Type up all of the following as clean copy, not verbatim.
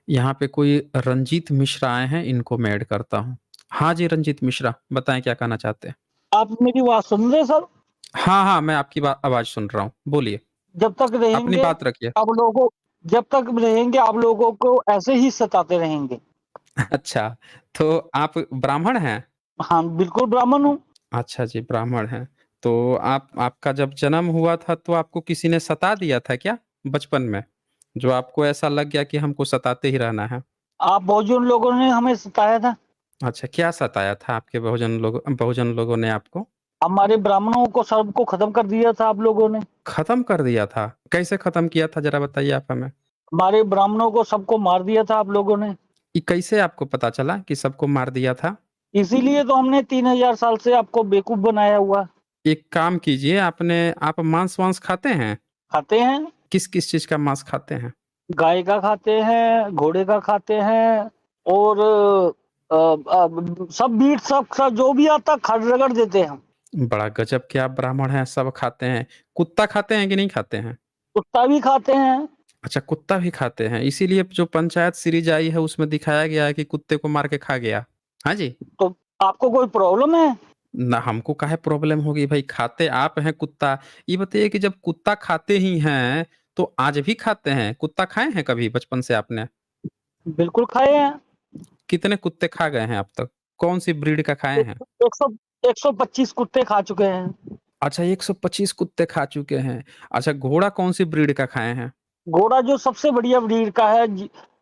यहाँ पे कोई रंजीत मिश्रा आए हैं, इनको मैं ऐड करता हूँ। हाँ जी, रंजीत मिश्रा, बताएँ क्या कहना चाहते हैं? आप मेरी बात सुन रहे हैं सर? हाँ, हाँ, मैं आपकी आवाज़ सुन रहा हूँ, बोलिए। जब तक अपनी रहेंगे बात रखिए। आप लोगों जब तक रहेंगे आप लोगों को ऐसे ही सताते रहेंगे। अच्छा, तो आप ब्राह्मण हैं? हाँ, बिल्कुल ब्राह्मण हूँ। अच्छा जी, ब्राह्मण हैं। तो आपका जब जन्म हुआ था तो आपको किसी ने सता दिया था क्या बचपन में? जो आपको ऐसा लग गया कि हमको सताते ही रहना है? आप बहुजन लोगों ने हमें सताया था। अच्छा, क्या सताया था आपके बहुजन लोगों ने आपको? हमारे ब्राह्मणों को सबको खत्म कर दिया था आप लोगों ने। खत्म कर दिया था? कैसे खत्म किया था ज़रा बताइए आप हमें? हमारे ब्राह्मणों को सबको मार दिया था आप लोगों ने। ये कैसे आपको पता चला कि सबको मार दिया था? इसीलिए तो हमने 3000 साल से आपको बेवकूफ़ बनाया हुआ। एक काम कीजिए आप मांस-वांस खाते हैं? खाते हैं, किस-किस चीज़ का मांस खाते हैं? गाय का खाते हैं, घोड़े का खाते हैं और सब मीट सब जो भी आता खा रगड़ देते हैं हम। बड़ा गज़ब के आप ब्राह्मण हैं, सब खाते हैं। कुत्ता खाते हैं कि नहीं खाते हैं? कुत्ता भी खाते हैं। अच्छा, कुत्ता भी खाते हैं, इसीलिए जो पंचायत सीरीज़ आई है उसमें दिखाया गया है कि कुत्ते को मार के खा गया। हाँ जी? तो आपको कोई प्रॉब्लम है? ना हमको काहे प्रॉब्लम होगी भाई, खाते आप हैं कुत्ता। ये बताइए कि जब कुत्ता खाते ही हैं, तो आज भी खाते हैं? कुत्ता खाए हैं कभी बचपन से आपने? बिल्कुल खाए हैं। कितने कुत्ते खा गए हैं अब तक? कौन-सी ब्रीड का खाए एक हैं? एक सौ 125 कुत्ते खा चुके हैं। अच्छा 125 कुत्ते खा चुके हैं। अच्छा घोड़ा कौन-सी ब्रीड का खाए हैं? घोड़ा जो सबसे बढ़िया ब्रीड का है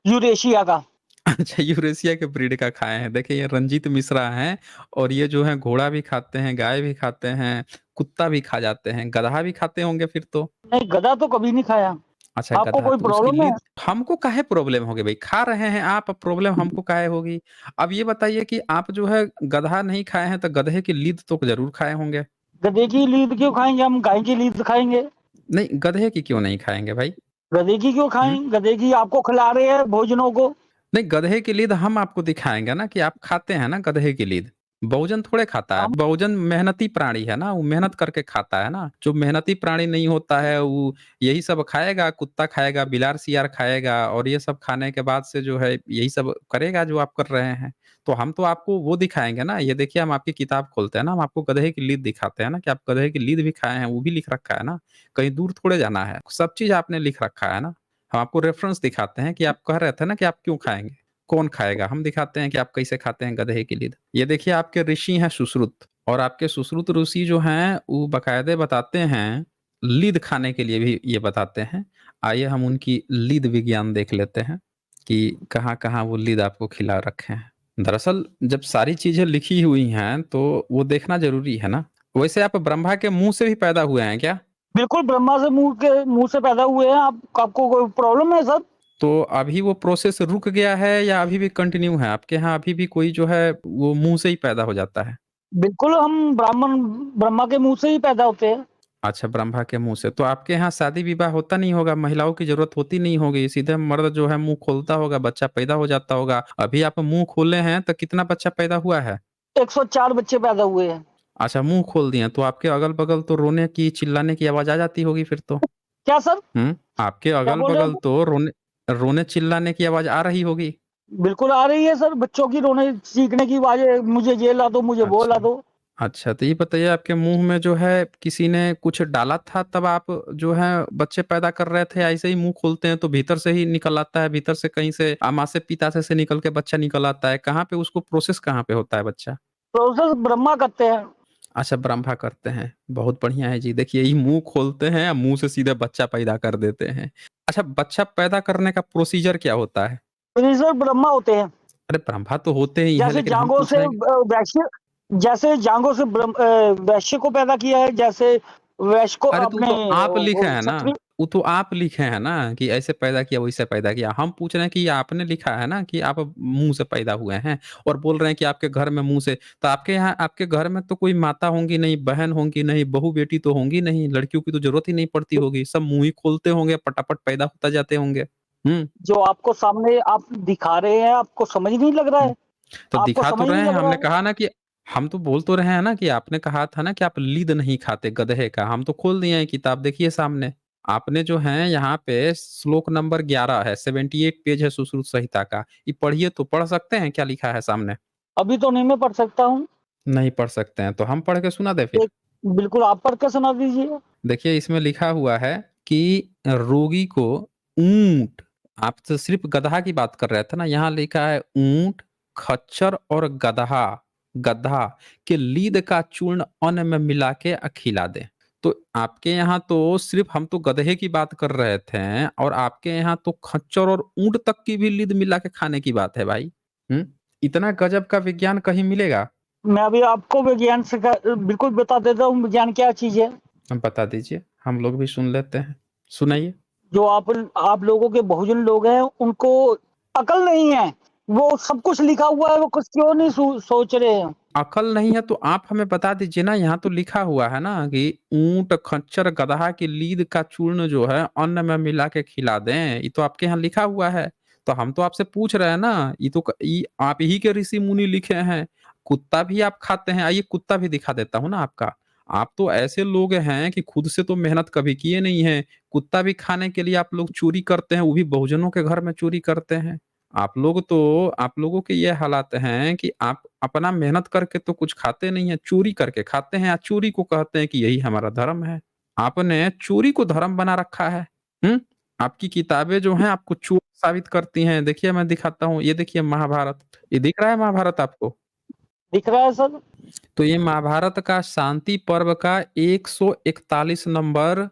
यूरेशिया का। अच्छा यूरेशिया के ब्रीड का खाए हैं। देखिए ये रंजीत मिश्रा हैं और ये जो है घोड़ा भी खाते हैं, गाय भी खाते हैं, कुत्ता भी खा जाते हैं, गधा भी खाते होंगे फिर तो? नहीं, गधा तो कभी नहीं खाया। अच्छा आपको गधा कोई तो उसकी प्रॉब्लम है? लीद हमको काहे प्रॉब्लम होगी भाई? खा रहे हैं आप, अब प्रॉब्लम हमको काहे होगी? अब ये बताइए कि आप जो है गधा नहीं खाए हैं तो गधे की लीद तो ज़रूर खाए होंगे? गधे की लीद क्यों खाएँगे हम? गाय की लीद खाएँगे। नहीं, गधे की क्यों नहीं खाएँगे भाई? गधे की क्यों हुँ? खाएँ? गधे की आपको खिला रहे हैं भोजनों को। नहीं, गधे की लीद हम आपको दिखाएँगे ना कि आप खाते हैं ना गधे की लीद। बहुजन थोड़े खाता है, हम बहुजन मेहनती प्राणी है ना, वो मेहनत करके खाता है ना। जो मेहनती प्राणी नहीं होता है वो यही सब खाएगा, कुत्ता खाएगा, बिलार-सियार खाएगा और ये सब खाने के बाद से जो है यही सब करेगा जो आप कर रहे हैं। तो हम तो आपको वो दिखाएँगे ना, ये देखिए हम आपकी किताब खोलते हैं ना, हम आपको गधे की लीद दिखाते हैं ना कि आप गधे की लीद भी खाए हैं, वो भी लिख रखा है ना। कहीं दूर थोड़े जाना है, सब चीज़ आपने लिख रखा है ना। हम आपको रेफ़रेंस दिखाते हैं कि आप कह रहे थे ना कि आप क्यों खाएँगे? कौन खाएगा? हम दिखाते हैं कि आप कैसे खाते हैं गधे की लीद। ये देखिए आपके ऋषि हैं सुश्रुत और आपके सुश्रुत ऋषि जो हैं वो बाकायदे बताते हैं, लीद खाने के लिए भी ये बताते हैं। आइए हम उनकी लीद विज्ञान देख लेते हैं कि कहाँ-कहाँ वो लीद आपको खिला रखे हैं। दरअसल जब सारी चीज़ें लिखी हुई हैं तो वो देखना ज़रूरी है ना। वैसे आप ब्रह्मा के मुँह से भी पैदा हुए हैं क्या? बिल्कुल ब्रह्मा से मुँह से पैदा हुए हैं। आप आपको कोई प्रॉब्लम है सर? तो अभी वो प्रोसेस रुक गया है या अभी भी कंटिन्यू है? आपके यहाँ अभी भी कोई जो है वो मुँह से ही पैदा हो जाता है? बिल्कुल हम ब्रह्मा के मुँह से ही पैदा होते हैं। अच्छा ब्रह्मा के मुँह से। तो आपके यहाँ शादी-विवाह होता नहीं होगा, महिलाओं की ज़रूरत होती नहीं होगी, सीधे मर्द जो है मुँह खोलता होगा, बच्चा पैदा हो जाता होगा। अभी आप मुँह खोले हैं तो कितना बच्चा पैदा हुआ है? 104 बच्चे पैदा हुए हैं। अच्छा मुँह खोल दिए, तो आपके अगल-बगल तो रोने की, चिल्लाने की आवाज़ आ जाती होगी फिर तो? क्या सर? हुँ? आपके क्या बोल रहे अगल-बगल हो? तो रोने-चिल्लाने की आवाज़ आ रही होगी? बिल्कुल आ रही है सर, बच्चों की रोने चीखने की आवाज़ें, मुझे ये ला दो, मुझे वो ला अच्छा। दो। अच्छा, तो ये बताइए आपके मुँह में जो है किसी ने कुछ डाला था तब आप जो है बच्चे पैदा कर रहे थे? ऐसे ही मुँह खोलते हैं तो भीतर से ही निकल आता है, भीतर से कहीं से आमाशय-पित्ताशय से निकल के बच्चा निकल आता है? कहाँ पे उसको प्रोसेस कहाँ पे होता है बच्चा? प्रोसेस ब्रह्मा करते हैं। अच्छा ब्रह्मा करते हैं, बहुत बढ़िया है जी। देखिए यही मुँह खोलते हैं, मुँह से सीधे बच्चा पैदा कर देते हैं। अच्छा बच्चा पैदा करने का प्रोसीजर क्या होता है? फिनिशर ब्रह्मा होते हैं। अरे ब्रह्मा तो होते ही हैं जैसे लेकिन हम जांघों पूछ से रहे हैं कि जांघों से वैश्य को पैदा किया है, जैसे वैश्य को अरे तो वो अपने तो आप लिखे वो हैं ना, क्षत्रिय। वो तो आप लिखे हैं ना कि ऐसे पैदा किया, वैसे पैदा किया। हम पूछ रहे हैं कि ये आपने लिखा है ना कि आप मुँह से पैदा हुए हैं और बोल रहे हैं कि आपके घर में मुँह से तो आपके यहाँ आपके घर में तो कोई माता होंगी नहीं, बहन होंगी नहीं, बहू-बेटी तो होंगी नहीं, लड़कियों की तो ज़रूरत ही नहीं पड़ती होगी। सब मुँह ही खोलते होंगे, फटाफट पैदा होता जाते होंगे। हुँ, जो आपको सामने आप दिखा रहे हैं, आपको समझ नहीं लग रहा हुँ। है? तो आपको दिखा तो समझ रहे नहीं हैं, लग रहा हमने है? कहा ना कि हम तो बोल तो रहे हैं ना कि आपने कहा था ना कि आप लीद नहीं खाते गधे का, हम तो खोल दिए हैं किताब देखिए सामने। आपने जो है यहाँ पे श्लोक नंबर 11 है, 78 पेज है सुश्रुत संहिता का। ये पढ़िए तो पढ़ सकते हैं क्या लिखा है सामने? अभी तो नहीं मैं पढ़ सकता हूँ। नहीं पढ़ सकते हैं, तो हम पढ़ के सुना दें फिर? एक बिल्कुल आप पढ़ के सुना दीजिए। देखिए इसमें लिखा हुआ है कि रोगी को ऊंट, आप तो सिर्फ गधा की बात कर रहे थे ना, यहाँ लिखा है ऊंट, खच्चर और गधा, गधा के लीद का चूर्ण अन्न में मिला के खिला दे। तो आपके यहाँ तो सिर्फ हम तो गधे की बात कर रहे थे, और आपके यहाँ तो खच्चर और ऊंट तक की भी लीद मिला के खाने की बात है भाई। इतना गजब का विज्ञान कहीं मिलेगा? मैं अभी आपको विज्ञान बिल्कुल बता देता हूँ विज्ञान क्या चीज है। हम बता दीजिए, हम लोग भी सुन लेते हैं, सुनाइए। जो आप लोगों के बहुजन लोग हैं उनको अकल नहीं है, वो सब कुछ लिखा हुआ है, वो कुछ क्यों नहीं सोच रहे हैं। अकल नहीं है तो आप हमें बता दीजिए ना, यहाँ तो लिखा हुआ है ना कि ऊंट, खच्चर, गदहा की लीद का चूर्ण जो है अन्न में मिला के खिला दें। ये तो आपके यहाँ लिखा हुआ है। तो हम तो आपसे पूछ रहे हैं ना, ये तो आप ही के ऋषि मुनि लिखे हैं। कुत्ता भी आप खाते हैं, आइए कुत्ता भी दिखा देता हूँ ना आपका। आप तो ऐसे लोग हैं कि खुद से तो मेहनत कभी किए नहीं है। कुत्ता भी खाने के लिए आप लोग चोरी करते हैं, वो भी बहुजनों के घर में चोरी करते हैं। आप लोगों के ये हालात हैं कि आप अपना मेहनत करके तो कुछ खाते नहीं है, चोरी करके खाते हैं, या चोरी को कहते हैं कि यही हमारा धर्म है। आपने चोरी को धर्म बना रखा है। हम्म आपकी किताबें जो हैं आपको चोर साबित करती हैं। देखिए मैं दिखाता हूँ, ये देखिए महाभारत, ये दिख रहा है महाभारत आपको? दिख रहा है सर। तो ये महाभारत का शांति पर्व का 141 नंबर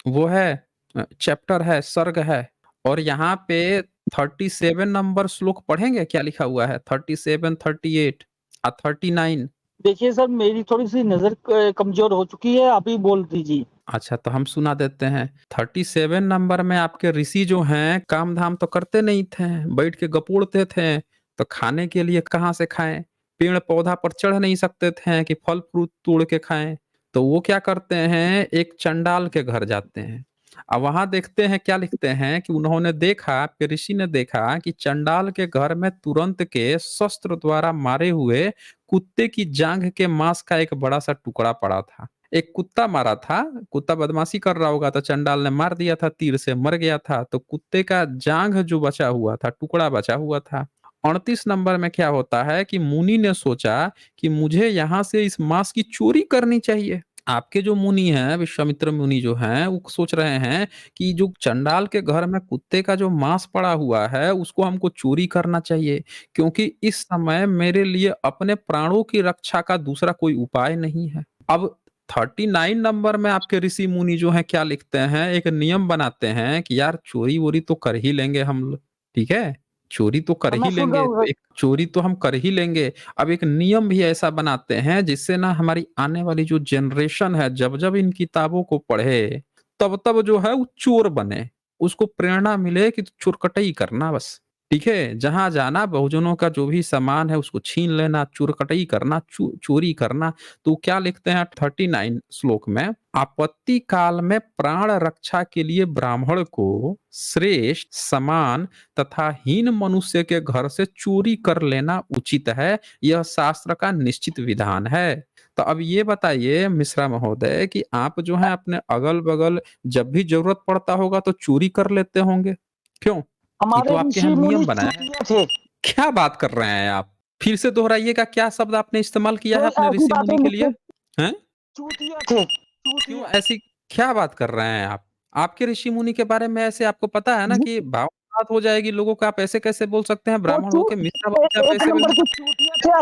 वो है, चैप्टर है, सर्ग है। और यहाँ पे 37 नंबर श्लोक पढ़ेंगे क्या लिखा हुआ है? 37, 38 और 39। देखिए सर मेरी थोड़ी सी नजर कमजोर हो चुकी है, आप ही बोल दीजिए। अच्छा तो हम सुना देते हैं। 37 नंबर में आपके ऋषि जो हैं काम धाम तो करते नहीं थे, बैठ के गपोड़ते थे। तो खाने के लिए कहाँ से खाएं? पेड़ पौधा पर चढ़ नहीं सकते थे कि फल फ्रूट तोड़ के खाएं। तो वो क्या करते हैं, एक चंडाल के घर जाते हैं। अब वहां देखते हैं क्या लिखते हैं कि उन्होंने देखा, आपके ऋषि ने देखा कि चंडाल के घर में तुरंत के शस्त्र द्वारा मारे हुए कुत्ते की जांघ के मांस का एक बड़ा सा टुकड़ा पड़ा था। एक कुत्ता मारा था, कुत्ता बदमाशी कर रहा होगा तो चंडाल ने मार दिया था, तीर से मर गया था। तो कुत्ते का जांघ जो बचा हुआ था, टुकड़ा बचा हुआ था। 38 नंबर में क्या होता है कि मुनि ने सोचा कि मुझे यहाँ से इस मांस की चोरी करनी चाहिए। आपके जो मुनि हैं, विश्वामित्र मुनि जो हैं, वो सोच रहे हैं कि जो चंडाल के घर में कुत्ते का जो मांस पड़ा हुआ है उसको हमको चोरी करना चाहिए, क्योंकि इस समय मेरे लिए अपने प्राणों की रक्षा का दूसरा कोई उपाय नहीं है। अब 39 नंबर में आपके ऋषि मुनि जो हैं क्या लिखते हैं, एक नियम बनाते हैं कि यार चोरी वोरी तो कर ही लेंगे हम लोग, ठीक है? चोरी तो कर अब ही मैं सुन रहा लेंगे, हूँ तो सर। एक चोरी तो हम कर ही लेंगे। अब एक नियम भी ऐसा बनाते हैं जिससे ना हमारी आने वाली जो जनरेशन है, जब जब इन किताबों को पढ़े तब तब जो है वो चोर बने, उसको प्रेरणा मिले कि चोरकटई करना बस। ठीक है, जहां जाना बहुजनों का जो भी सामान है उसको छीन लेना, चोरकटई करना, चोरी करना। तो क्या लिखते हैं 39 श्लोक में, आपत्ति काल में प्राण रक्षा के लिए ब्राह्मण को श्रेष्ठ, समान तथा हीन मनुष्य के घर से चोरी कर लेना उचित है, यह शास्त्र का निश्चित विधान है। तो अब ये बताइए मिश्रा महोदय कि आप जो है अपने अगल बगल जब भी जरूरत पड़ता होगा तो चोरी कर लेते होंगे, क्यों? ये तो हमारे आपके यहाँ ऋषि मुनि नियम बनाया है। चूतिया थे। क्या बात कर रहे हैं आप? फिर से दोहराइएगा, क्या शब्द आपने इस्तेमाल किया है कोई अपने ऐसी ऋषि बातें मुनि के लिए? लिखते, हैं? चूतिया थे क्यों चूतिया। ऐसी क्या बात कर रहे हैं आप? आपके ऋषि मुनि के बारे में ऐसे आपको पता है ना कि भाव बात हो जाएगी लोगों का, आप ऐसे कैसे बोल सकते हैं? वो ब्राह्मण होके मिश्रा बन के आप एक ऐसे नंबर के चूतिया थे,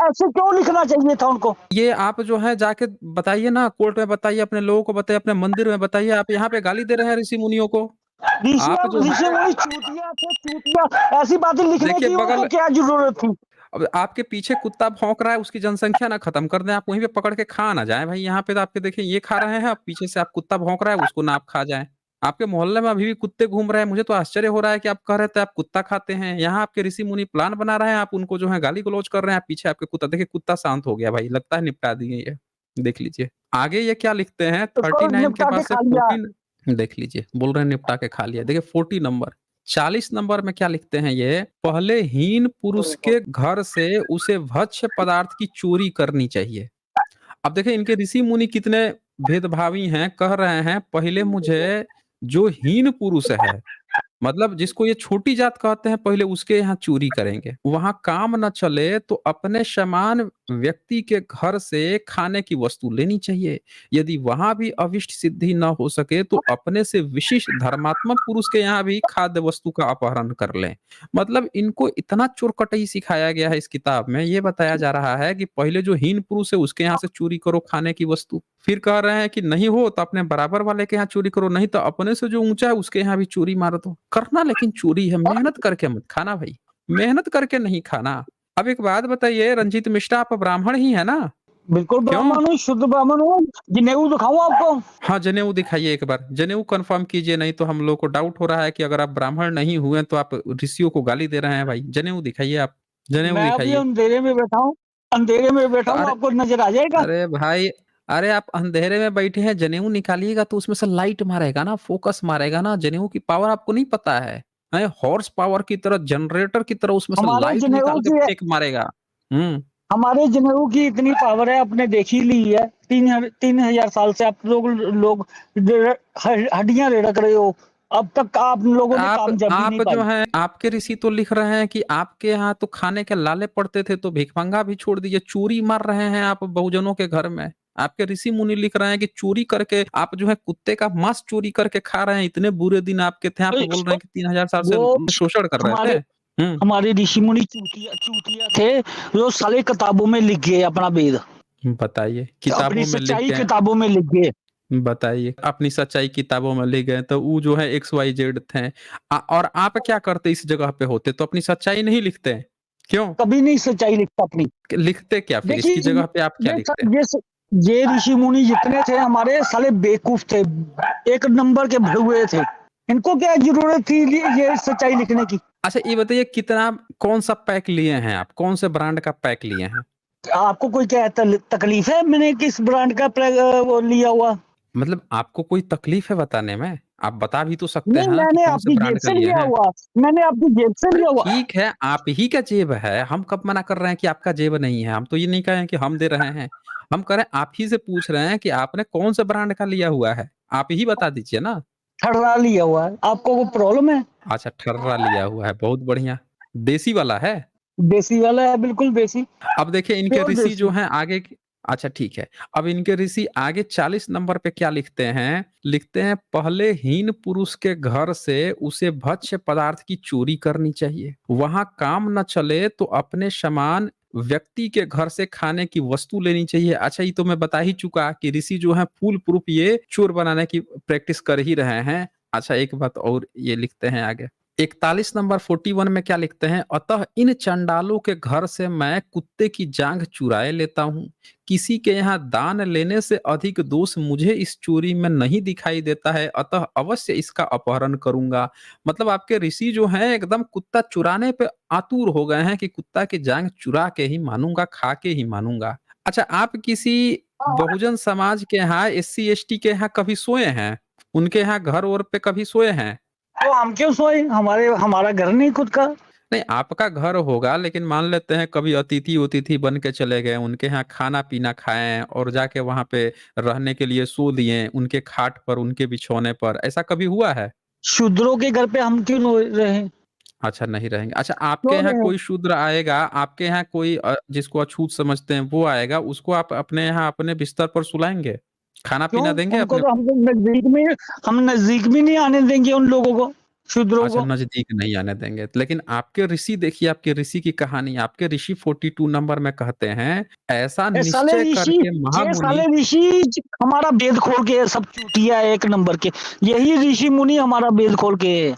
ऐसे क्यों लिखना चाहिए था उनको। ये आप जो है जाके बताइए ना, कोर्ट में बताइए, अपने लोगों को बताइए, अपने मंदिर में बताइए। आप यहाँ पे गाली दे रहे हैं ऋषि मुनियों को। ऋषि आप जो ऋषि है मुनि चूतिया थे चूतिया, ऐसी बातें लिखने देखिए की बगल, उनको क्या जरूरत थी। अब आपके पीछे कुत्ता भौंक रहा है, उसकी जनसंख्या ना खत्म कर दें, आप वहीं पे पकड़ के खा ना जाए भाई। यहाँ पे तो आपके देखिए ये खा रहे हैं, अब पीछे से आप कुत्ता भौंक रहा है उसको ना आप खा जाए। आपके मोहल्ले में अभी भी कुत्ते घूम रहे हैं, मुझे तो आश्चर्य हो रहा है कि आप कह रहे थे आप कुत्ता खाते हैं, यहाँ आपके ऋषि मुनि प्लान बना रहे हैं, आप उनको जो है गाली गलौज कर रहे हैं, पीछे आपके कुत्ता। देखिए कुत्ता शांत हो गया भाई, लगता है निपटा दिए ये। देख लीजिए आगे ये क्या लिखते हैं, उसको 39 के निपटा बाद के से खा लिया। 14 देख लीजिए, बोल रहे हैं निपटा के खा लिया। देखिए 40 नंबर, 40 नंबर में क्या लिखते हैं ये, पहले हीन पुरुष के घर से उसे भक्ष्य पदार्थ की चोरी करनी चाहिए। अब देखिए इनके ऋषि मुनि कितने भेदभावी हैं, कह रहे हैं पहले मुझे जो हीन पुरुष है, मतलब जिसको ये छोटी जात कहते हैं, पहले उसके यहाँ चोरी करेंगे। वहाँ काम न चले तो अपने समान व्यक्ति के घर से खाने की वस्तु लेनी चाहिए। यदि वहाँ भी अभिष्ट सिद्धि न हो सके तो अपने से विशिष्ट धर्मात्मक पुरुष के यहाँ भी खाद्य वस्तु का अपहरण कर लें। मतलब इनको इतना चोरकटई सिखाया गया है इस किताब में, ये बताया जा रहा है कि पहले जो हीन पुरुष है उसके यहाँ से चोरी करो खाने की वस्तु। फिर कह रहे हैं कि नहीं हो तो अपने बराबर वाले के यहाँ चोरी करो, नहीं तो अपने से जो ऊंचा है उसके यहाँ भी चोरी मार दो। करना लेकिन चोरी है, मेहनत करके मत खाना भाई, मेहनत करके नहीं खाना। अब एक बात बताइए रंजीत मिश्रा, आप ब्राह्मण ही है ना? बिल्कुल क्यों? ब्राह्मण हूँ, शुद्ध ब्राह्मण हूँ। जनेऊ दिखाऊं आपको? हाँ, जनेऊ दिखाइए एक बार, जनेऊ कंफर्म कीजिए, नहीं तो हम लोग को डाउट हो रहा है कि अगर आप ब्राह्मण नहीं हुए तो आप ऋषियों को गाली दे रहे हैं भाई। जनेऊ दिखाइए आप, जनेऊ मैं अभी दिखाइए। अंधेरे में बैठा हूँ, अंधेरे में बैठा तो हूँ, अरे, आपको नजर आ जाएगा। अरे भाई, अरे आप अंधेरे में बैठे हैं, जनेऊ निकालिएगा तो उसमें से लाइट मारेगा ना, फोकस मारेगा ना। जनेऊ की पावर आपको नहीं पता है हॉर्स पावर की तरह, जनरेटर की तरह उसमें से हमारे लाइट जनेऊ निकाल के की फेंक मारेगा। हम्म। हमारे जनेऊ की इतनी पावर है, आपने देखी ली है। 3000 साल से आप लोग हड्डियां रेड़क रहे हो, अब तक आप लोगों ने आप कामयाबी नहीं आप जो पाई। है, आपके ऋषि तो लिख रहे हैं कि आपके यहाँ तो खाने के लाले पड़ते थे तो भिखमंगा भी छोड़ दीजिए, चोरी मार रहे हैं आप बहुजनों के घर में। आपके ऋषि मुनि लिख रहे हैं कि चोरी करके आप जो है कुत्ते का मांस चोरी करके खा रहे हैं। इतने बुरे दिन आपके थे, आप बोल रहे हैं कि 3000 साल से वो शोषण कर रहे हमारे थे। हम्म। हमारे ऋषि मुनि चूतिया चूतिया थे, जो साले किताबों में लिख गए अपना वेद, बताइए, अपनी किताबों में लिख सच्चाई गए। किताबों में लिख गए। बताइए, अपनी सच्चाई किताबों में लिख गए तो वो जो है एक्स वाई जेड थे। और आप क्या करते इस जगह पे होते तो अपनी सच्चाई नहीं लिखते? क्यों? कभी नहीं सच्चाई लिखता अपनी। लिखते क्या फिर, देखिए इसकी जगह पे आप क्या ये लिखते? ये ये ऋषि मुनि जितने थे हमारे साले बेवकूफ थे, एक नंबर के भरे हुए थे। इनको क्या जरूरत थी ये सच्चाई लिखने की? अच्छा ये बताइए, कितना, कौन सा पैक लिए हैं आप, कौन से ब्रांड का पैक लिए हैं? आपको कोई क्या तकलीफ है मैंने किस ब्रांड का वो लिया हुआ? मतलब आपको कोई तकलीफ है बताने में? आप बता भी तो सकते नहीं, हैं ना कि मैंने कौन से आपकी जेब ब्रांड का से लिए लिया हैं। हुआ, मैंने आपकी जेब से अरे लिया हुआ। ठीक है, आप ही का जेब है, हम कब मना कर रहे हैं कि आपका जेब नहीं है। हम तो ये नहीं कह रहे हैं कि हम दे रहे हैं, हम कह रहे हैं आप ही से पूछ रहे हैं कि आपने कौन से ब्रांड का लिया हुआ है, आप ही बता दीजिए ना। ठर्रा लिया हुआ है, आपको कोई प्रॉब्लम है? अच्छा, ठर्रा लिया हुआ है, बहुत बढ़िया। देसी वाला है? देसी वाला है, बिल्कुल देसी, अब देखिए इनके प्योर ऋषि जो देसी। हैं आगे अच्छा ठीक है। अब इनके ऋषि आगे 40 नंबर पे क्या लिखते हैं? लिखते हैं, पहले हीन पुरुष के घर से उसे भक्ष्य पदार्थ की चोरी करनी चाहिए। वहां काम न चले तो अपने समान व्यक्ति के घर से खाने की वस्तु लेनी चाहिए। अच्छा ये तो मैं बता ही चुका कि ऋषि जो है फूल प्रूफ ये चोर बनाने की प्रैक्टिस कर ही रहे हैं। अच्छा एक बात और ये लिखते हैं आगे, 41 नंबर 41 में क्या लिखते हैं? अतः इन चंडालों के घर से मैं कुत्ते की जांघ चुराए लेता हूँ। किसी के यहाँ दान लेने से अधिक दोष मुझे इस चोरी में नहीं दिखाई देता है, अतः अवश्य इसका अपहरण करूंगा। मतलब आपके ऋषि जो हैं एकदम कुत्ता चुराने पे आतुर हो गए हैं कि कुत्ता की जांघ चुरा के ही मानूंगा, खा के ही मानूंगा। अच्छा आप किसी बहुजन समाज के यहाँ, एससी एसटी के यहाँ कभी सोए हैं? उनके यहाँ घर और पे कभी सोए हैं? तो हम क्यों सोए, हमारा घर नहीं खुद का। नहीं, आपका घर होगा लेकिन मान लेते हैं कभी अतिथि उतिथि बन के चले गए, उनके यहाँ खाना पीना खाएं और जाके वहां पे रहने के लिए सो दिए उनके खाट पर, उनके बिछौने पर, ऐसा कभी हुआ है? शूद्रों के घर पे हम क्यों रहे? अच्छा नहीं रहेंगे। अच्छा आपके क्यों यहाँ रहे? कोई शूद्र आएगा, आपके यहाँ कोई जिसको अछूत समझते हैं वो आएगा, उसको आप अपने यहाँ अपने बिस्तर पर सुलाएंगे, खाना क्यों? पीना देंगे उनको अपने तो को? हम नजदीक में नहीं आने देंगे उन लोगों को, शूद्रों अच्छा को। नजदीक नहीं आने देंगे, लेकिन आपके ऋषि देखिए, आपके ऋषि की कहानी, आपके ऋषि 42 नंबर में कहते हैं, ऐसा निश्चय करके ये महामुनि। साले ऋषि हमारा वेद खोल के सब चूतिया है, एक नंबर के। यही ऋषि मुनि हमारा वेद खोल के है।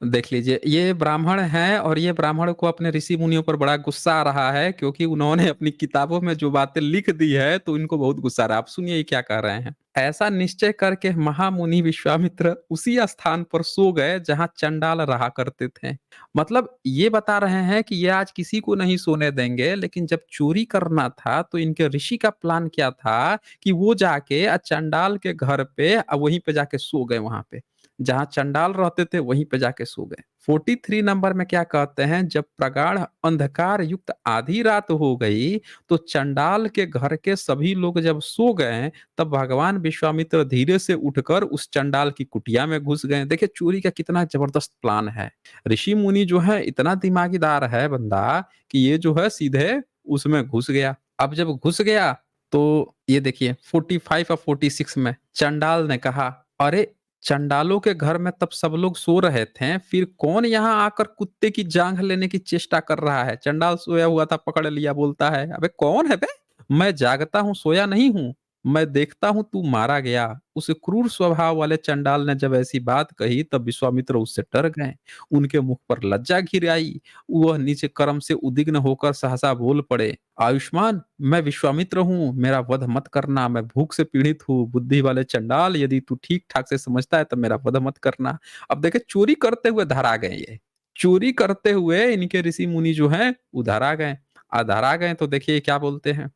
देख लीजिए, ये ब्राह्मण हैं और ये ब्राह्मण को अपने ऋषि मुनियों पर बड़ा गुस्सा आ रहा है क्योंकि उन्होंने अपनी किताबों में जो बातें लिख दी है तो इनको बहुत गुस्सा आ रहा है। आप सुनिए ये क्या कह रहे हैं। ऐसा निश्चय करके महामुनि विश्वामित्र उसी स्थान पर सो गए जहां चंडाल रहा करते थे। मतलब ये बता रहे हैं कि ये आज किसी को नहीं सोने देंगे, लेकिन जब चोरी करना था तो इनके ऋषि का प्लान क्या था कि वो जाके चंडाल के घर पे वहीं पे जाके सो गए वहां पे। जहाँ चंडाल रहते थे वहीं पे जाके सो गए। 43 नंबर में क्या कहते हैं, जब प्रगाढ़ अंधकार युक्त आधी रात हो गई तो चंडाल के घर के सभी लोग जब सो गए, तब भगवान विश्वामित्र धीरे से उठकर उस चंडाल की कुटिया में घुस गए। देखिए चोरी का कितना जबरदस्त प्लान है। ऋषि मुनि जो है इतना दिमागीदार है बंदा कि ये जो है सीधे उसमें घुस गया। अब जब घुस गया तो ये देखिए 45 और 46 में चंडाल ने कहा, अरे चंडालों के घर में तब सब लोग सो रहे थे, फिर कौन यहाँ आकर कुत्ते की जांघ लेने की चेष्टा कर रहा है। चंडाल सोया हुआ था, पकड़ लिया, बोलता है, अबे कौन है बे? मैं जागता हूँ, सोया नहीं हूँ। मैं देखता हूँ तू मारा गया। उस क्रूर स्वभाव वाले चंडाल ने जब ऐसी बात कही तब विश्वामित्र उससे डर गए। उनके मुख पर लज्जा घिर आई। वह नीचे कर्म से उद्विग्न होकर सहसा बोल पड़े, आयुष्मान, मैं विश्वामित्र हूँ, मेरा वध मत करना, मैं भूख से पीड़ित हूँ। बुद्धि वाले चंडाल, यदि तू ठीक ठाक से समझता है तो मेरा वध मत करना। अब देखे चोरी करते हुए धरा गए। ये चोरी करते हुए इनके ऋषि मुनि जो हैं वो धरा गए। धरा गए तो देखिए क्या बोलते हैं।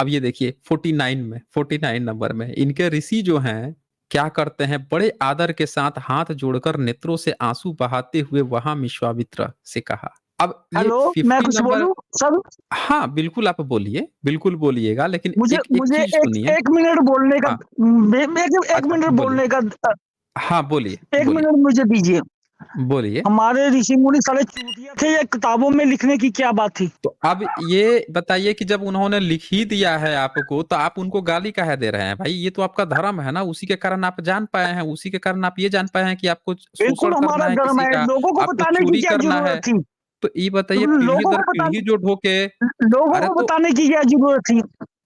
अब ये देखिए 49 नंबर में इनके ऋषि जो हैं क्या करते हैं, बड़े आदर के साथ हाथ जोड़कर नेत्रों से आंसू बहाते हुए वहां विश्वामित्र से कहा। अब ये हेलो, मैं 50 कुछ नंबर। बोलूं सर? हाँ, बिल्कुल आप बोलिए, बिल्कुल बोलिएगा, लेकिन मुझे एक एक मुझे चीज़ एक सुनिए। एक मिनट बोलने का, हाँ, एक अच्छा मिनट बोलिए। बोलने का, हाँ, बोलिए, एक बोलिए, मिनट मुझे दीजिए। बोलिए। हमारे ऋषि मुनि साले चूतिया थे, ये किताबों में लिखने की क्या बात थी? तो अब ये बताइए कि जब उन्होंने लिख ही दिया है आपको, तो आप उनको गाली काहे दे रहे हैं भाई? ये तो आपका धर्म है ना, उसी के कारण आप जान पाए हैं, उसी के कारण आप ये जान पाए हैं कि आपको बिल्कुल शोषण करना हमारा है धर्म किसी है, का, लोगों को आपको बताने की चोरी क्या करना है। जरूरत थी? तो ये बताइए पीढ़ी लोगों दर को पीढ़ी बताने जो ढोके। लोगों अरे को तो बताने की क्या जरूरत थी?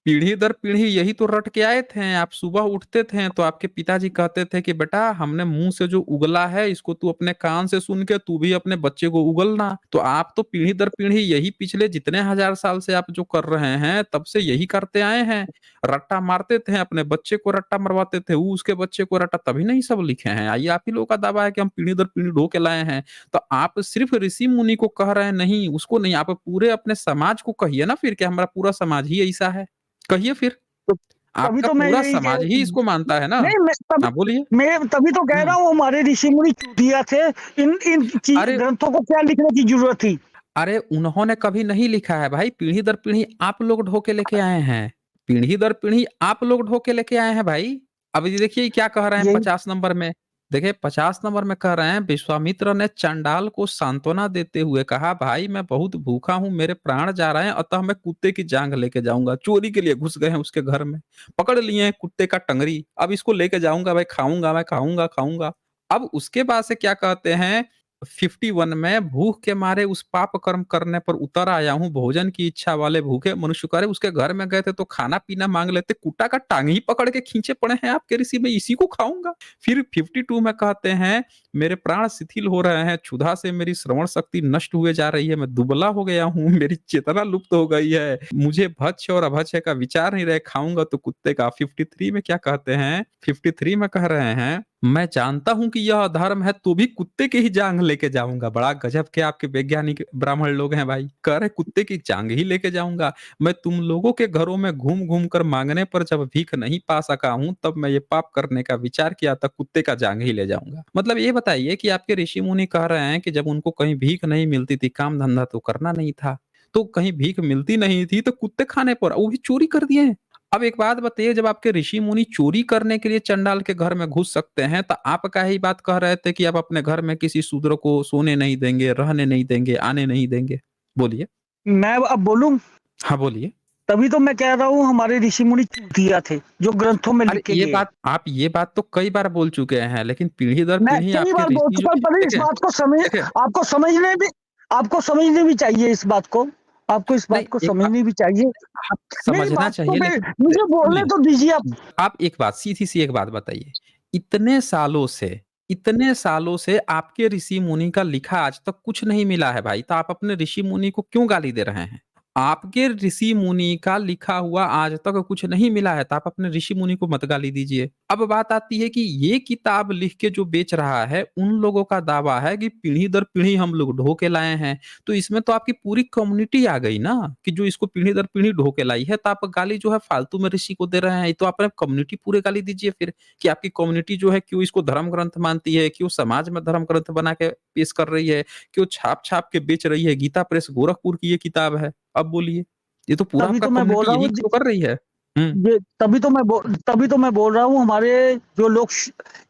पीढ़ी दर पीढ़ी यही तो रट के आए थे। आप सुबह उठते थे तो आपके पिताजी कहते थे कि बेटा हमने मुंह से जो उगला है इसको तू अपने कान से सुन के तू भी अपने बच्चे को उगलना। तो आप तो पीढ़ी दर पीढ़ी यही पिछले जितने हजार साल से आप जो कर रहे हैं तब से यही करते आए हैं। रट्टा मारते थे, अपने बच्चे को रट्टा मरवाते थे, वो उसके बच्चे को रट्टा, तभी नहीं सब लिखे हैं। आइए आप ही लोगों का दावा है कि हम पीढ़ी दर पीढ़ी ढो के लाए हैं। तो आप सिर्फ ऋषि मुनि को कह रहे हैं, नहीं उसको नहीं, आप पूरे अपने समाज को कहिए ना फिर कि हमारा पूरा समाज ही ऐसा है। कहिए फिर। तो तभी आपका तो मैं पूरा यही कह समाज ही इसको मानता है ना। नहीं, हाँ, बोलिए। मैं तभी तो कह रहा हुँ। हूँ हमारे ऋषि मुनि चूतिया थे। इन इन अरे ग्रंथों को क्या लिखने की जरूरत थी? अरे उन्होंने कभी नहीं लिखा है भाई, पीढ़ी दर पीढ़ी आप लोग ढो के लेके आए हैं। पीढ़ी दर पीढ़ी आप लोग ढो के लेके आए हैं भाई। अब ये देखिए क्या कह रहे हैं यही 50 नंबर में। देखिए 50 नंबर में कह रहे हैं, विश्वामित्र ने चंडाल को सांत्वना देते हुए कहा, भाई मैं बहुत भूखा हूँ, मेरे प्राण जा रहे हैं, अतः मैं कुत्ते की जांघ लेके जाऊंगा। चोरी के लिए घुस गए हैं उसके घर में, पकड़ लिए हैं कुत्ते का टंगरी, अब इसको लेके जाऊंगा भाई, खाऊंगा मैं, खाऊंगा खाऊंगा। अब उसके बाद से क्या कहते हैं 51 में, भूख के मारे उस पाप कर्म करने पर उतर आया हूँ, भोजन की इच्छा वाले भूखे मनुष्य करे। उसके घर में गए थे तो खाना पीना मांग लेते, कुत्ता का टांग ही पकड़ के खींचे पड़े हैं आपके ऋषि, में इसी को खाऊंगा। फिर 52 में कहते हैं, मेरे प्राण शिथिल हो रहे हैं, क्षुधा से मेरी श्रवण शक्ति नष्ट हुए जा रही है, मैं दुबला हो गया हूँ, मेरी चेतना लुप्त हो गई है, मुझे भक्ष्य और अभक्ष्य का विचार नहीं रहे, खाऊंगा तो कुत्ते का। 53 में क्या कहते हैं, 53 में कह रहे हैं, मैं जानता हूं कि यह अधर्म है तो भी कुत्ते की ही जांग लेके जाऊंगा। बड़ा गजब के आपके वैज्ञानिक ब्राह्मण लोग हैं भाई, कह रहे कुत्ते की जांग ही लेके जाऊंगा। मैं तुम लोगों के घरों में घूम घूम कर मांगने पर जब भीख नहीं पा सका हूं, तब मैं ये पाप करने का विचार किया था, कुत्ते का जांग ही ले जाऊंगा। मतलब ये बताइए कि आपके ऋषि मुनि कह रहे हैं कि जब उनको कहीं भीख नहीं मिलती थी, काम धंधा तो करना नहीं था, तो कहीं भीख मिलती नहीं थी तो कुत्ते खाने पर, वो भी चोरी कर दिए। अब एक बात बताइए, जब आपके ऋषि मुनि चोरी करने के लिए चंडाल के घर में घुस सकते हैं, तो आप काहे ही बात कह रहे थे कि आप अपने घर में किसी शूद्र को सोने नहीं देंगे, रहने नहीं देंगे, आने नहीं देंगे? बोलिए। मैं अब बोलूं? हाँ, बोलिए। तभी तो मैं कह रहा हूँ हमारे ऋषि मुनि चूतिया थे जो ग्रंथों में अरे लिख के ये गए। बात आप ये बात तो कई बार बोल चुके हैं, लेकिन पीढ़ी दर मैं पीढ़ी कई आपके बार बोल ऋषि जो चुका हूं, तभी इस देखिए, बात को समझ देखिए, आपको समझने भी आपको समझनी भी चाहिए इस बात को। आपको इस नहीं बात को एक बात समझनी भी चाहिए। आप मेरी समझना बात तो चाहिए, लेकिन मुझे बोलने सुनिए, तो दीजिए आप। आप एक बात सीधी-सी एक बात बताइए, इतने सालों से आपके ऋषि मुनि का लिखा आज तक कुछ नहीं मिला है भाई, तो आप अपने ऋषि मुनि को क्यों गाली दे रहे हैं? आपके ऋषि मुनि का लिखा हुआ आज तक कुछ नहीं मिला है, तो आप अपने ऋषि मुनि को मत गाली दीजिए। अब बात आती है कि ये किताब लिख के जो बेच रहा है, उन लोगों का दावा है कि पीढ़ी दर पीढ़ी हम लोग ढो के लाए हैं। तो इसमें तो आपकी पूरी कम्युनिटी आ गई ना, कि जो इसको पीढ़ी दर पीढ़ी ढो के लाई है, तो आप गाली जो है फालतू में ऋषि को दे रहे हैं। ये तो आप कम्युनिटी पूरे गाली दीजिए फिर, कि आपकी कम्युनिटी जो है क्यों इसको धर्म ग्रंथ मानती है, क्यों समाज में धर्म ग्रंथ बना के पेश कर रही है, क्यों छाप-छाप के बेच रही है। गीता प्रेस गोरखपुर की ये किताब है। अब बोलिए, ये तो पूरा तभी आपका तो मैं बोल कम्युनिटी रहा हूँ यही तो कर रही है। हुँ, ये तभी तो मैं बोल रहा हूँ हमारे जो लोग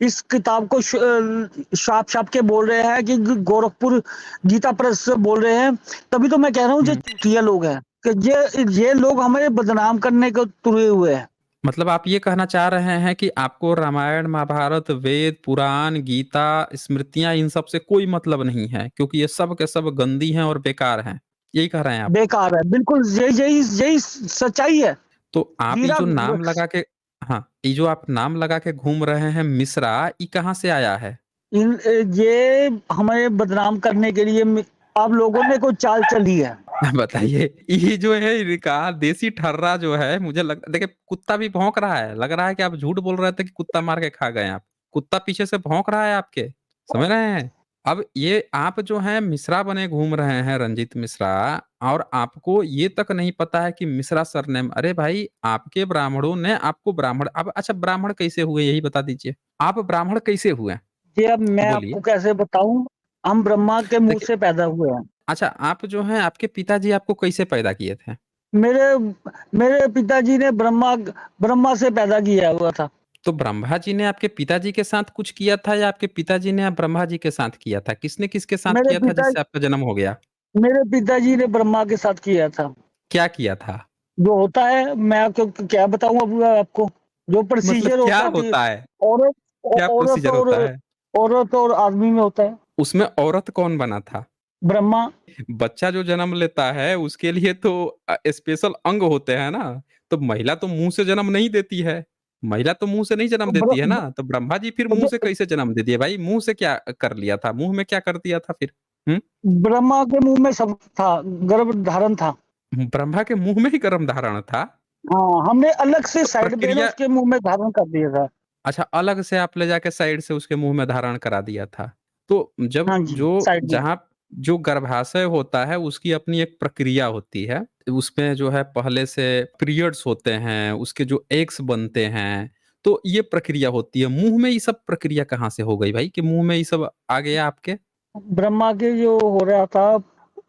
इस किताब को छाप छाप के बोल रहे हैं कि गोरखपुर गीता प्रेस से बोल रहे हैं। तभी तो मैं कह रहा हूँ ये हुँ। चूतिया लोग हैं कि ये लोग हमें बदनाम करने को तुले हुए हैं। मतलब आप ये कहना चाह रहे हैं कि आपको रामायण, महाभारत, वेद, पुराण, गीता, स्मृतियाँ इन सब से कोई मतलब नहीं है, क्योंकि ये सब के सब गंदी हैं और बेकार हैं। यही कह रहे हैं आप? बेकार है, बिल्कुल यही यही यही सच्चाई है। तो आप ये जीरा जो नाम लगा के हाँ, ये जो आप नाम लगा के घूम रहे हैं मिश्रा, ये कहाँ से आया है? ये हमें बदनाम करने के लिए आप लोगों ने कोई चाल चली है। बताइए, ये जो है इनका देसी ठर्रा जो है, मुझे लग देखिए कुत्ता भी भौंक रहा है, लग रहा है कि आप झूठ बोल रहे थे कि कुत्ता मार के खा गए आप। कुत्ता पीछे से भौंक रहा है आपके, समझ रहे हैं? अब ये आप जो हैं मिश्रा बने घूम रहे हैं, रंजीत मिश्रा, और आपको ये तक नहीं पता है कि मिश्रा सरनेम। अरे भाई, आपके ब्राह्मणों ने आपको ब्राह्मण, अब अच्छा ब्राह्मण कैसे हुए यही बता दीजिए? आप ब्राह्मण कैसे हुए? ये अब मैं बोलिए। आपको कैसे बताऊं, हम ब्रह्मा के मुंह देखिए, से पैदा हुए हैं। अच्छा आप जो हैं आपके पिताजी आपको कैसे पैदा किए थे? मेरे मेरे पिताजी ने ब्रह्मा से पैदा किया हुआ था। तो ब्रह्मा जी ने आपके पिताजी के साथ कुछ किया था या आपके पिताजी ने ब्रह्मा जी के साथ किया था? किसने किसके साथ मेरे किया था पिता जिससे आपका जन्म हो गया? मेरे पिताजी ने ब्रह्मा के साथ किया था। क्या किया था? जो होता है मैं आपको क्या बताऊं अब आपको, जो मतलब प्रोसीजर क्या होता है होता है? औरत क्या औरत प्रोसीजर और होता है? औरत और आदमी में होता है। उसमें औरत कौन बना था? ब्रह्मा। बच्चा जो जन्म लेता है उसके लिए तो स्पेशल अंग होते हैं ना, तो महिला तो मुँह से जन्म नहीं देती है। महिला तो मुँह से नहीं जन्म देती है ना, तो ब्रह्मा जी फिर मुँह से कैसे जन्म दे दिए भाई? मुँह से क्या कर लिया था? मुँह में क्या कर दिया था फिर? हुँ? ब्रह्मा के मुंह में सब था, गर्भ धारण था। ब्रह्मा के मुँह में ही गर्भ धारण था? हाँ, हमने अलग से तो साइड में ना प्रक्रिया उसके मुंह में धारण कर दिया था। अच्छा, अलग से आप ले जाके साइड से उसके मुँह में धारण करा दिया था। तो जब हाँ जी, जो साइड में। जहाँ जो गर्भाशय होता है उसकी अपनी एक प्रक्रिया होती है। उसमें जो है पहले से पीरियड्स होते हैं, उसके जो एग्स बनते हैं, तो ये प्रक्रिया होती है। मुँह में ये सब प्रक्रिया कहाँ से हो गई भाई कि मुँह में ये सब आ गया आपके? ब्रह्मा के जो हो रहा था,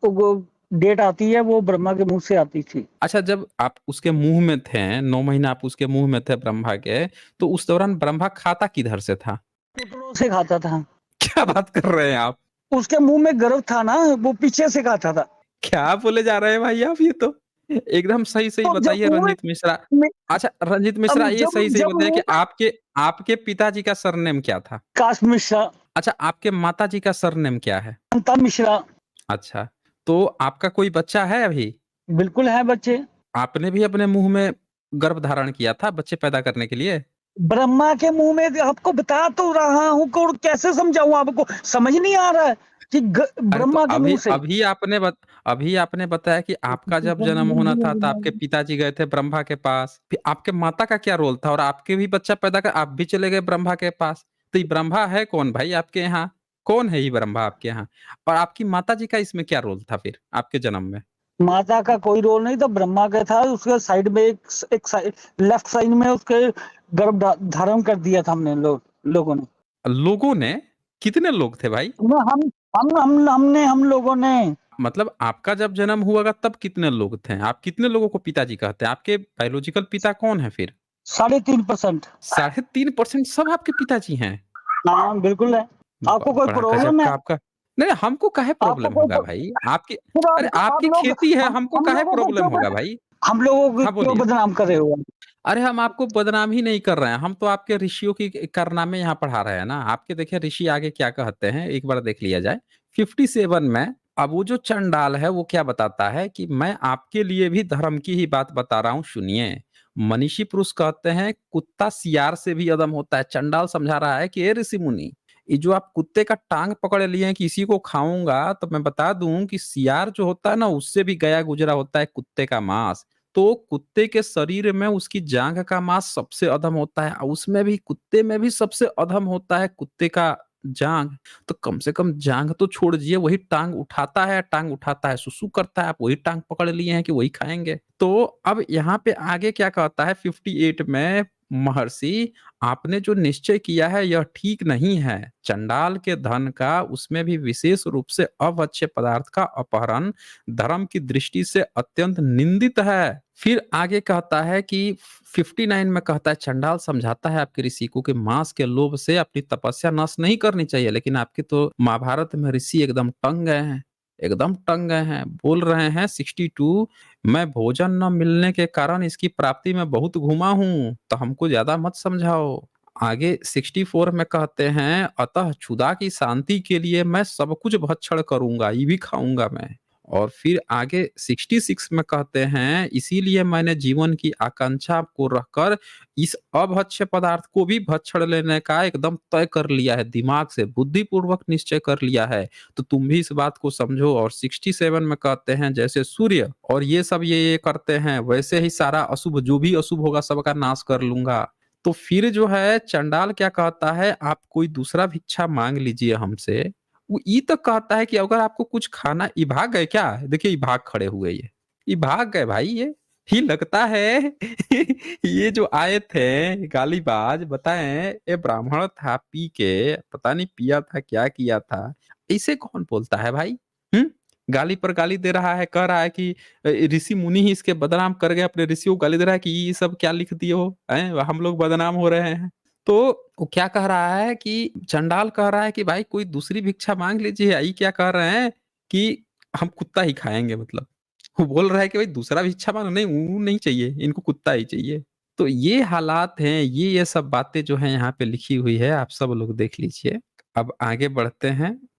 वो डेट आती है वो ब्रह्मा के मुंह से आती थी। अच्छा, जब आप उसके मुँह में थे, 9 महीना आप उसके मुँह में थे ब्रह्मा के, तो उस दौरान ब्रह्मा खाता किधर से था? टुकड़ों से खाता था। क्या बात कर रहे हैं आप? उसके मुंह में गर्भ था ना, वो पीछे से खाता था। क्या बोले जा रहे हैं भाई आप ये तो? एकदम सही-सही तो जब बताइए मुंह रंजीत मिश्रा। में अच्छा रंजीत अब मिश्रा ये जब सही-सही जब बताइए कि मुंह में आपके आपके पिताजी का सरनेम क्या था? काश मिश्रा, अच्छा आपके माताजी का सरनेम क्या है? अंता मिश्रा। अच्छा, तो आपका कोई बच्चा है अभी? बिल्कुल है बच्चे। आपने भी अपने मुँह में गर्भ धारण किया था बच्चे पैदा करने के लिए? ब्रह्मा के मुंह में आपको बता तो रहा हूँ को कैसे समझाऊँ आपको? समझ नहीं आ रहा है कि अरे तो ब्रह्मा के अभी मुंह से। अभी आपने बताया कि आपका जब जन्म होना था तो आपके पिताजी गए थे ब्रह्मा के पास। फिर आपके माता का क्या रोल था? और आपके भी बच्चा पैदा कर आप भी चले गए ब्रह्मा के पास। तो ये ब्रह्मा है कौन भाई आपके यहाँ? कौन है ये ब्रह्मा आपके यहाँ? और आपकी माताजी का इसमें क्या रोल था फिर आपके जन्म में? माता का कोई रोल नहीं था, ब्रह्मा का था। उसके साइड में एक साइड लेफ्ट साइड में उसके गर्भ धारण कर दिया था हमने लोगों ने। लोगों ने? कितने लोग थे भाई? न हम लोगों ने मतलब आपका जब जन्म हुआ तब कितने लोग थे? आप कितने लोगों को पिताजी कहते हैं? आपके बायोलॉजिकल पिता कौन है फिर? 3.5%। 3.5% सब आपके पिताजी हैं? हाँ, बिल्कुल है। आपको कोई बड़ा गजब प्रॉब्लम है? का आपका नहीं, हमको काहे आपको प्रॉब्लम कोई होगा भाई? आपकी फिर अरे आप आपकी लोग खेती है, हमको हम काहे लोगों को प्रॉब्लम होगा भाई? हम लोगों को हाँ, क्यों बोलिए। बदनाम कर रहे हो? अरे हम आपको बदनाम ही नहीं कर रहे हैं, हम तो आपके ऋषियों की कारनामे यहाँ पढ़ा रहे हैं ना। आपके देखिए ऋषि आगे क्या कहते हैं, एक बार देख लिया जाए। 57 में अब वो जो चंडाल है वो क्या बताता है कि मैं आपके लिए भी धर्म की ही बात बता रहा हूँ, सुनिए। मनीषी पुरुष कहते हैं कुत्ता सियार से भी अदम होता है। चंडाल समझा रहा है कि हे ऋषि मुनि, ये जो आप कुत्ते का टाँग पकड़ लिए हैं कि इसी को खाऊँगा, तो मैं बता दूँ कि सियार जो होता है ना, उससे भी गया-गुज़रा होता है कुत्ते का माँस। तो कुत्ते के शरीर में उसकी जाँघ का माँस सबसे अधम होता है, और उसमें भी कुत्ते में भी सबसे अधम होता है कुत्ते का जाँघ। तो कम से कम जाँघ तो छोड़ दीजिए, वही टाँग उठाता है, सुसु करता है, आप वही टाँग पकड़ लिए हैं कि वही खाएँगे। तो अब यहाँ पे आगे क्या कहता है 58 में, महर्षि, आपने जो निश्चय किया है यह ठीक नहीं है। चंडाल के धन का, उसमें भी विशेष रूप से अभक्ष्य पदार्थ का अपहरण धर्म की दृष्टि से अत्यंत निंदित है। फिर आगे कहता है कि 59 में कहता है, चंडाल समझाता है आपके ऋषि को कि मांस के लोभ से अपनी तपस्या नष्ट नहीं करनी चाहिए, लेकिन आपके तो महाभारत में ऋषि एकदम टंग गए हैं, एकदम टंग गए हैं। बोल रहे हैं 62, मैं भोजन न मिलने के कारण इसकी प्राप्ति में बहुत घूमा हूँ, तो हमको ज्यादा मत समझाओ। आगे 64 में कहते हैं, अतः क्षुधा की शांति के लिए मैं सब कुछ भक्षण करूंगा, ये भी खाऊंगा मैं। और फिर आगे 66 में कहते हैं, इसीलिए मैंने जीवन की आकांक्षा को रखकर इस अभक्ष्य पदार्थ को भी भक्षण लेने का एकदम तय कर लिया है, दिमाग से बुद्धिपूर्वक निश्चय कर लिया है। तो तुम भी इस बात को समझो। और 67 में कहते हैं, जैसे सूर्य और ये सब ये करते हैं, वैसे ही सारा अशुभ जो भी अशुभ होगा सबका नाश कर लूंगा। तो फिर जो है चंडाल क्या कहता है, आप कोई दूसरा भिक्षा मांग लीजिए हमसे। वो ये तो कहता है कि अगर आपको कुछ खाना, ये भाग गए क्या? देखिए ये भाग खड़े हुए ये भाग गए भाई ये लगता है ये जो आए थे गालीबाज, बताएं, ये ब्राह्मण था, पी के पता नहीं पिया था क्या किया था, इसे कौन बोलता है भाई? हम्म, गाली पर गाली दे रहा है, कह रहा है कि ऋषि मुनि ही इसके बदनाम कर गए, अपने ऋषियों को गाली दे रहा है कि ये सब क्या लिख दिए हो, हैं हम लोग बदनाम हो रहे हैं। तो वो क्या कह रहा है कि चंडाल कह रहा है कि भाई कोई दूसरी भिक्षा मांग लीजिए, आई क्या कह रहे हैं कि हम कुत्ता ही खाएंगे, मतलब वो बोल रहा है कि भाई दूसरा भिक्षा मांगो, नहीं वो नहीं चाहिए, इनको कुत्ता ही चाहिए। तो ये हालात हैं, ये सब बातें जो है यहाँ पे लिखी हुई है, आप सब लोग देख लीजिए। अब आगे बढ़ते हैं।